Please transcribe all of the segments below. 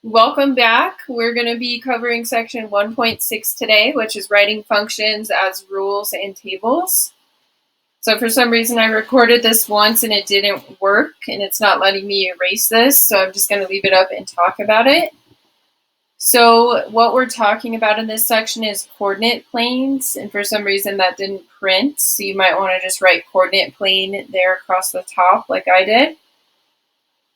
Welcome back. We're going to be covering section 1.6 today, which is writing functions as rules and tables. So for some reason I recorded this once and it didn't work and it's not letting me erase this, so I'm just going to leave it up and talk about it. So what we're talking about in this section is coordinate planes, and for some reason that didn't print, so you might want to just write coordinate plane there across the top like I did.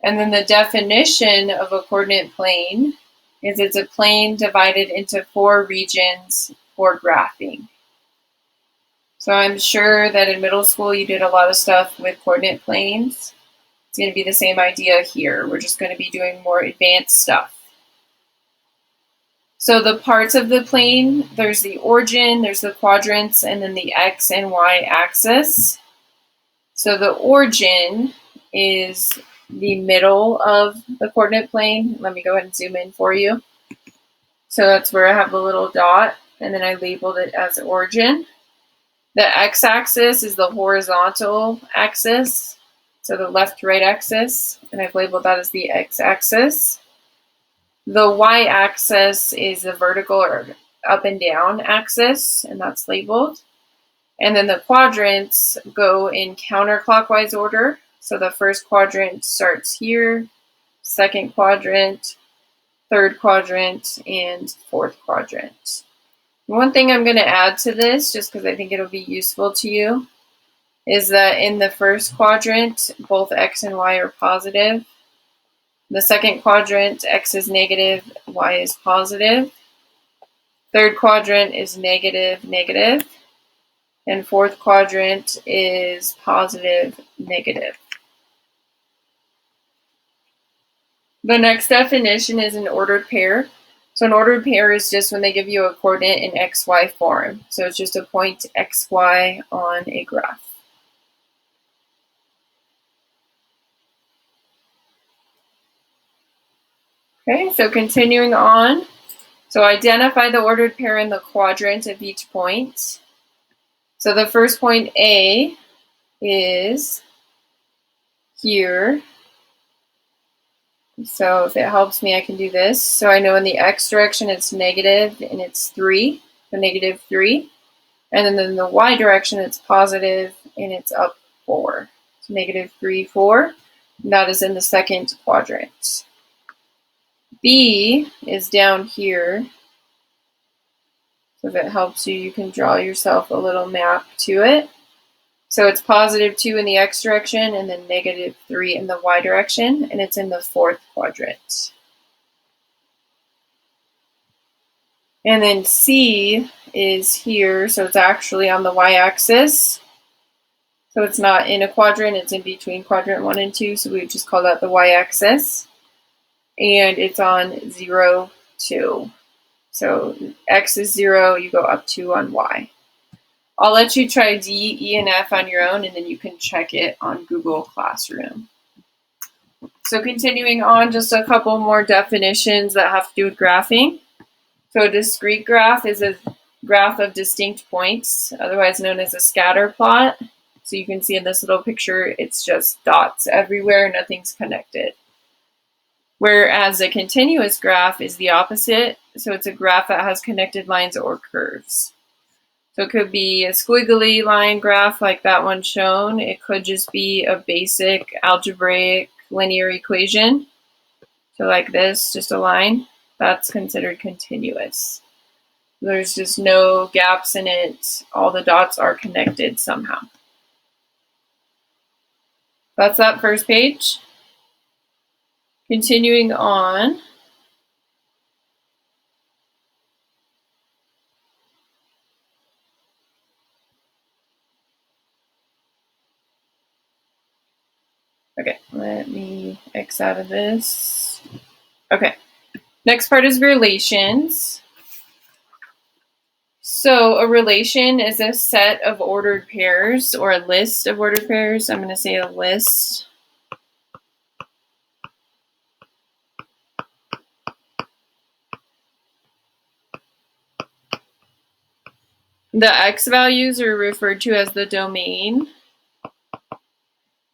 And then the definition of a coordinate plane is it's a plane divided into 4 regions for graphing. So I'm sure that in middle school you did a lot of stuff with coordinate planes. It's going to be the same idea here. We're just going to be doing more advanced stuff. So the parts of the plane, there's the origin, there's the quadrants, and then the x and y axis. So the origin is the middle of the coordinate plane. Let me go ahead and zoom in for you. So that's where I have the little dot, and then I labeled it as origin. The x-axis is the horizontal axis, so the left-right axis, and I've labeled that as the x-axis. The y-axis is the vertical or up and down axis, and that's labeled. And then the quadrants go in counterclockwise order. So the first quadrant starts here, second quadrant, third quadrant, and fourth quadrant. One thing I'm going to add to this, just because I think it'll be useful to you, is that in the first quadrant, both x and y are positive. The second quadrant, x is negative, y is positive. Third quadrant is negative, negative. And fourth quadrant is positive, negative. The next definition is an ordered pair. So an ordered pair is just when they give you a coordinate in xy form. So it's just a point xy on a graph. Okay, so continuing on. So identify the ordered pair in the quadrant of each point. So the first point A is here. So if it helps me, I can do this. So I know in the x direction it's negative and it's 3, so negative 3. And then in the y direction it's positive and it's up 4. So negative 3, 4. And that is in the second quadrant. B is down here. So if it helps you, you can draw yourself a little map to it. So it's positive 2 in the x direction and then negative 3 in the y direction, and it's in the fourth quadrant. And then C is here, so it's actually on the y-axis. So it's not in a quadrant, it's in between quadrant 1 and 2, so we would just call that the y-axis. And it's on 0, 2. So x is 0, you go up 2 on y. I'll let you try D, E, and F on your own, and then you can check it on Google Classroom. So continuing on, just a couple more definitions that have to do with graphing. So a discrete graph is a graph of distinct points, otherwise known as a scatter plot. So you can see in this little picture, it's just dots everywhere, nothing's connected. Whereas a continuous graph is the opposite. So it's a graph that has connected lines or curves. So it could be a squiggly line graph like that one shown. It could just be a basic algebraic linear equation. So like this, just a line. That's considered continuous. There's just no gaps in it. All the dots are connected somehow. That's that first page. Continuing on. Okay, let me X out of this. Okay, next part is relations. So a relation is a set of ordered pairs or a list of ordered pairs. I'm going to say a list. The x values are referred to as the domain,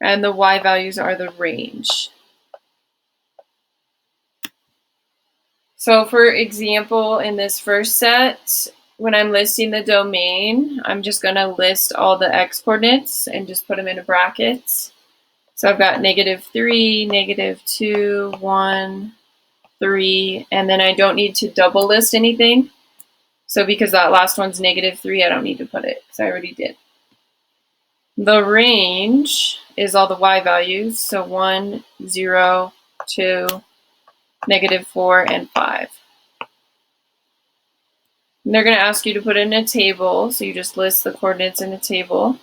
and the y values are the range. So for example, in this first set, when I'm listing the domain, I'm just going to list all the x coordinates and just put them into brackets. So I've got -3, -2, 1, 3, and then I don't need to double list anything. So because that last one's -3, I don't need to put it because I already did. The range is all the y values, so 1, 0, 2, -4, and 5. And they're going to ask you to put it in a table, so you just list the coordinates in a table.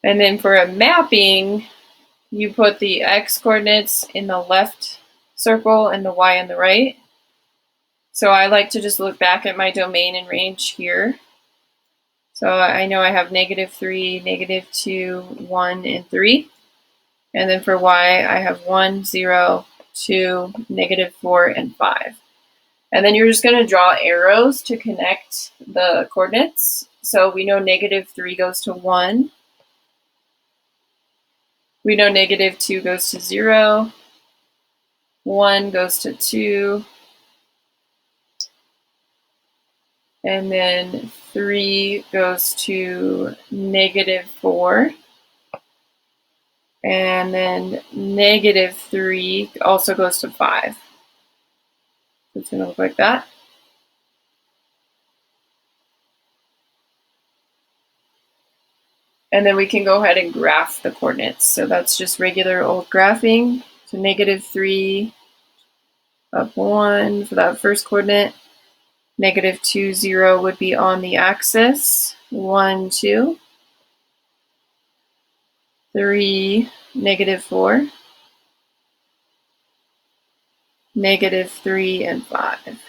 And then for a mapping, you put the x coordinates in the left circle and the y in the right. So I like to just look back at my domain and range here. So I know I have -3, -2, 1, and 3. And then for y, I have 1, 0, 2, -4, and 5. And then you're just going to draw arrows to connect the coordinates. So we know -3 goes to 1. We know -2 goes to 0. 1 goes to 2. And then 3 goes to -4. And then -3 also goes to 5. So it's going to look like that. And then we can go ahead and graph the coordinates. So that's just regular old graphing. So -3 up 1 for that first coordinate. -2, 0 would be on the axis. 1, 2. 3, -4. -3, and 5.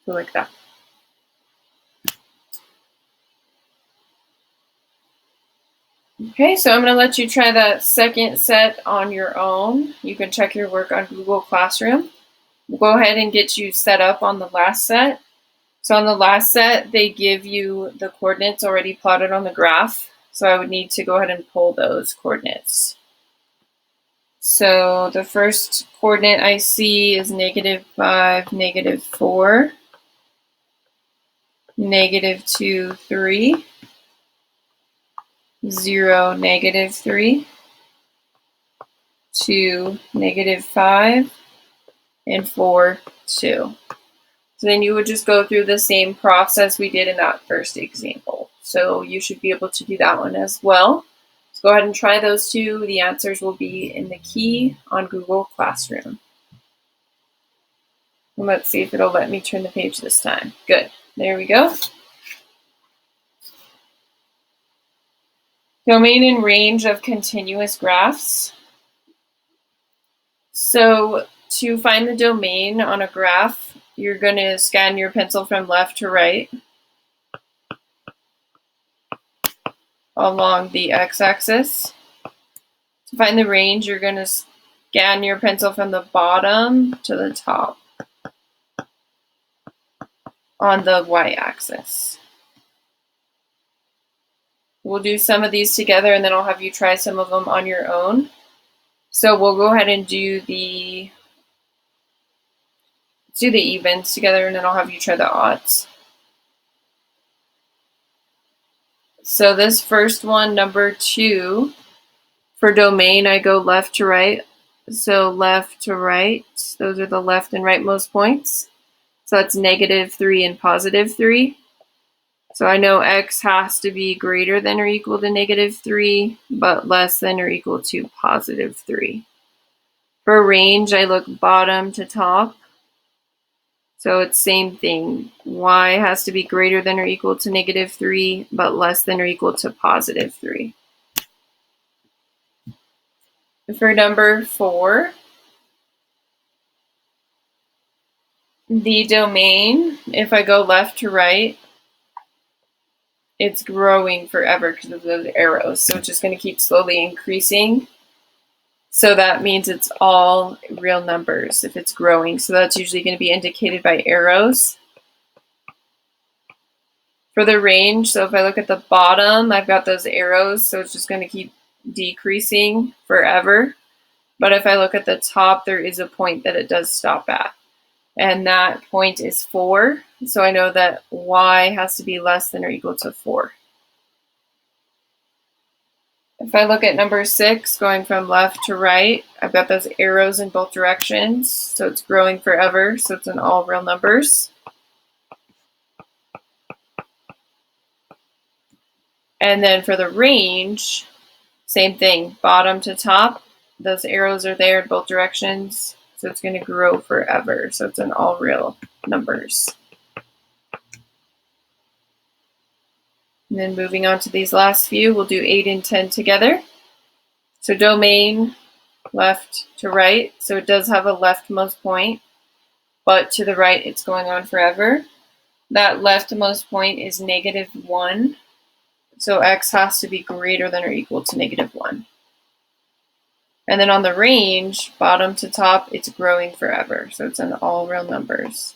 So like that. Okay, so I'm going to let you try that second set on your own. You can check your work on Google Classroom. We'll go ahead and get you set up on the last set. So on the last set, they give you the coordinates already plotted on the graph. So I would need to go ahead and pull those coordinates. So the first coordinate I see is -5, -4, -2, 3, 0, -3, 2, -5, and 4, 2. So then you would just go through the same process we did in that first example. So you should be able to do that one as well. So go ahead and try those two. The answers will be in the key on Google Classroom. And let's see if it'll let me turn the page this time. Good. There we go. Domain and range of continuous graphs. So to find the domain on a graph, you're going to scan your pencil from left to right along the x-axis. To find the range, you're going to scan your pencil from the bottom to the top on the y-axis. We'll do some of these together and then I'll have you try some of them on your own. So we'll go ahead and do the evens together and then I'll have you try the odds. So this first one, number 2, for domain, I go left to right. So left to right, those are the left and rightmost points. So that's -3 and +3. So I know x has to be greater than or equal to -3, but less than or equal to +3. For range, I look bottom to top. So it's same thing. Y has to be greater than or equal to -3, but less than or equal to +3. For number 4, the domain, if I go left to right, it's growing forever because of those arrows. So it's just going to keep slowly increasing. So that means it's all real numbers if it's growing. So that's usually going to be indicated by arrows. For the range, so if I look at the bottom, I've got those arrows, so it's just going to keep decreasing forever. But if I look at the top, there is a point that it does stop at. And that point is 4. So I know that y has to be less than or equal to 4. If I look at number 6, going from left to right, I've got those arrows in both directions. So it's growing forever, so it's in all real numbers. And then for the range, same thing, bottom to top, those arrows are there in both directions, so it's going to grow forever. So it's in all real numbers. And then moving on to these last few, we'll do 8 and 10 together. So domain, left to right, so it does have a leftmost point, but to the right it's going on forever. That leftmost point is -1. So x has to be greater than or equal to -1. And then on the range, bottom to top, it's growing forever. So it's in all real numbers.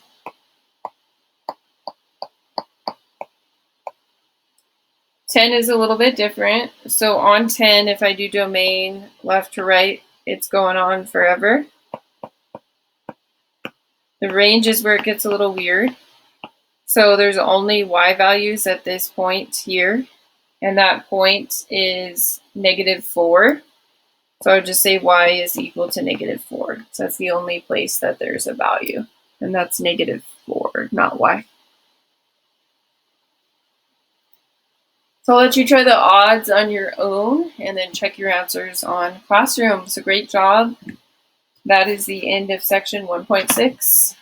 Ten is a little bit different. So on 10, if I do domain left to right, it's going on forever. The range is where it gets a little weird. So there's only y values at this point here. And that point is -4. So I would just say y is equal to -4. So that's the only place that there's a value. And that's -4, not y. So I'll let you try the odds on your own and then check your answers on Classroom. So great job. That is the end of section 1.6.